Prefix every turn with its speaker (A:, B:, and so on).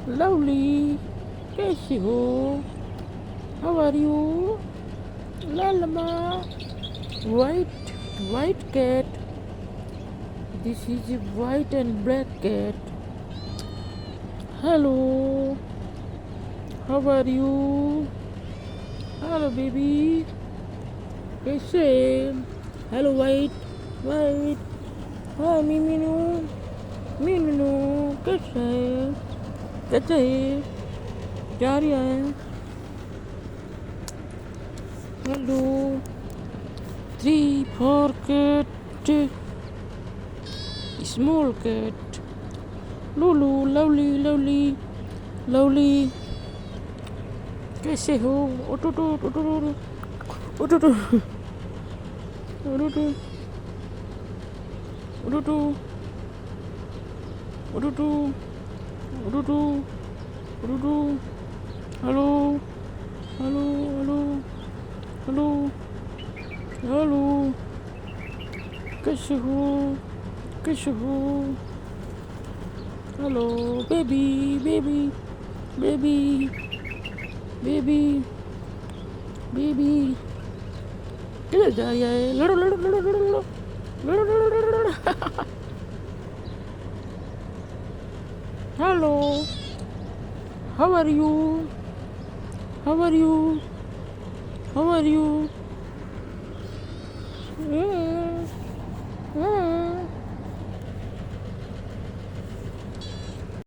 A: Lovely. कैसे हो? How are you? Lalama. White cat. This is a white and black cat. Hello. How are you? Hello, baby. कैसे? Hello, white. Hi, Miminu. Miminu. कैसे है? कैसे है? क्या रहा है? Hello. 3, 4 cat. Small cat. Lulu, lovely. कैसे हो? उठो, hello, hello. कैसे हो? Hello, baby. किधर जा रहा है? लड़ो. Hello, how are you? How are you?